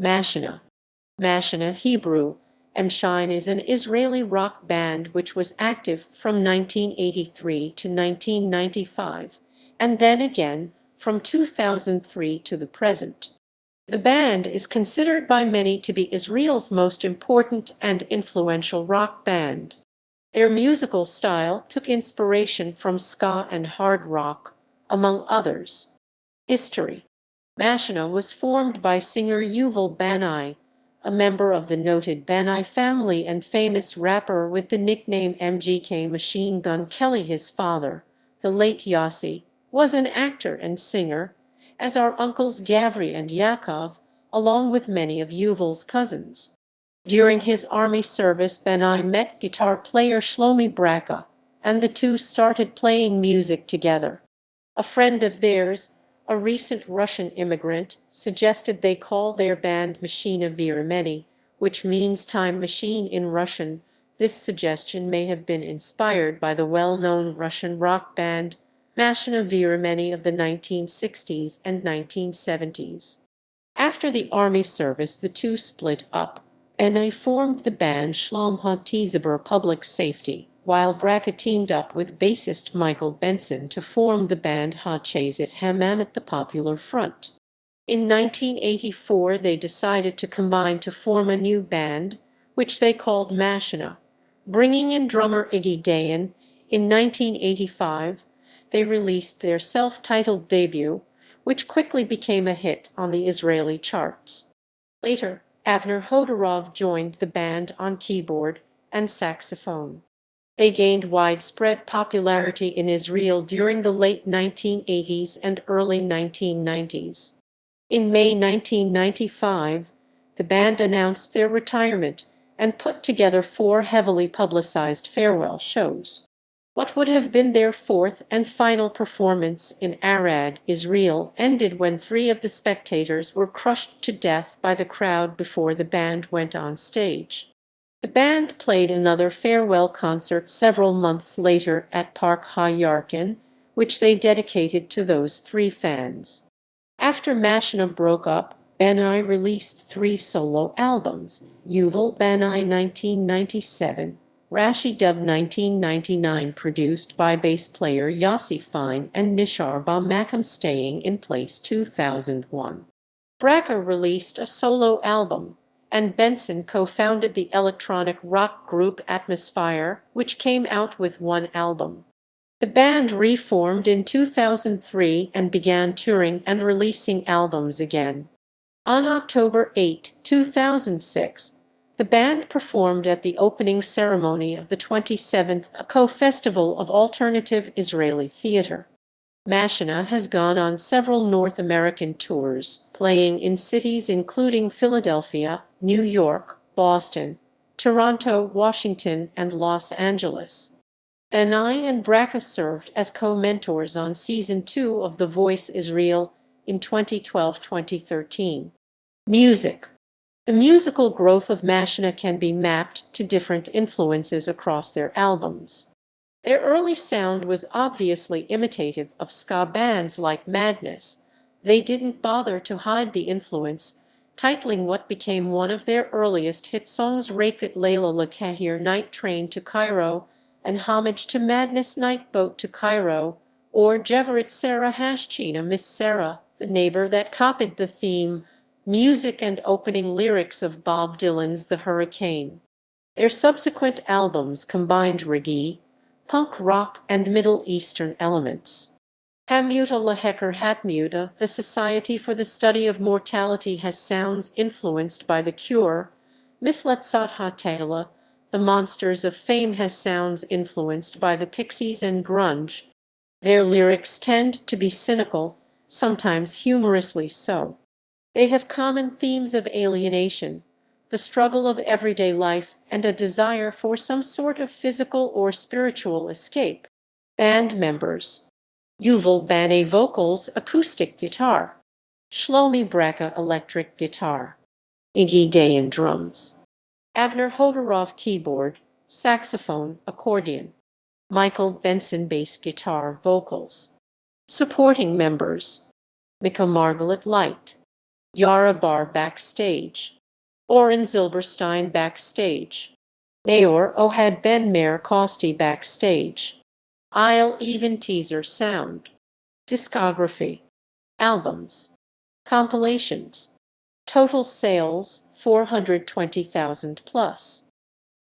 Mashina. Mashina Hebrew, Mashina is an Israeli rock band which was active from 1983 to 1995, and then again from 2003 to the present. The band is considered by many to be Israel's most important and influential rock band. Their musical style took inspiration from ska and hard rock, among others. History. Mashina was formed by singer Yuval Bani, a member of the noted Bani family and famous rapper with the nickname MGK Machine Gun Kelly. His father, the late Yossi, was an actor and singer, as are uncles Gavri and Yaakov, along with many of Yuval's cousins. During his army service, Bani met guitar player Shlomi Braka, and the two started playing music together. A friend of theirs, a recent Russian immigrant, suggested they call their band Mashina, which means time machine in Russian. This suggestion may have been inspired by the well-known Russian rock band Mashina of the 1960s and 1970s. After the army service, the two split up, and they formed the band Shlom HaTizabur Public Safety, while Braka teamed up with bassist Michael Benson to form the band Ha-Chazit Hamam at the Popular Front. In 1984, they decided to combine to form a new band, which they called Mashina, bringing in drummer Iggy Dayan. In 1985, they released their self-titled debut, which quickly became a hit on the Israeli charts. Later, Avner Hodorov joined the band on keyboard and saxophone. They gained widespread popularity in Israel during the late 1980s and early 1990s. In May 1995, the band announced their retirement and put together 4 heavily publicized farewell shows. What would have been their fourth and final performance in Arad, Israel, ended when 3 of the spectators were crushed to death by the crowd before the band went on stage. The band played another farewell concert several months later at Park Ha-Yarkin, which they dedicated to those 3 fans. After Mashina broke up, Bani released 3 solo albums: Yuval Bani 1997, Rashi Dub 1999, produced by bass player Yossi Fine, and Nishar Ba Makam Staying in Place 2001. Braka released a solo album, and Benson co-founded the electronic rock group Atmosphere, which came out with 1 album. The band reformed in 2003 and began touring and releasing albums again. On October 8, 2006, the band performed at the opening ceremony of the 27th ACO Festival of Alternative Israeli Theater. Mashina has gone on several North American tours, playing in cities including Philadelphia, New York, Boston, Toronto, Washington, and Los Angeles. Bani and Braka served as co-mentors on Season 2 of The Voice Israel in 2012-2013. Music. The musical growth of Mashina can be mapped to different influences across their albums. Their early sound was obviously imitative of ska bands like Madness. They didn't bother to hide the influence, titling what became one of their earliest hit songs Rakit Layla Lakahir Night Train to Cairo, and Homage to Madness Night Boat to Cairo, or Jeverit Sarah Hashchina Miss Sarah, the neighbor that copied the theme, music and opening lyrics of Bob Dylan's The Hurricane. Their subsequent albums combined reggae, punk rock, and Middle Eastern elements. Hamuta Laheker Hatmuta, the Society for the Study of Mortality, has sounds influenced by The Cure. Mifletzat HaTela, the Monsters of Fame, has sounds influenced by the Pixies and grunge. Their lyrics tend to be cynical, sometimes humorously so. They have common themes of alienation, the struggle of everyday life, and a desire for some sort of physical or spiritual escape. Band members: Yuval Bani vocals, acoustic guitar; Shlomi Braka electric guitar; Iggy Dayan drums; Avner Hodorov keyboard, saxophone, accordion; Michael Benson bass guitar, vocals. Supporting members: Mika Margaret Light, Yara Bar Backstage, Oren Zilberstein Backstage, Naor Ohad Ben Meir Kosti Backstage, Isle Even Teaser Sound, Discography, Albums, Compilations, Total Sales 420,000 plus.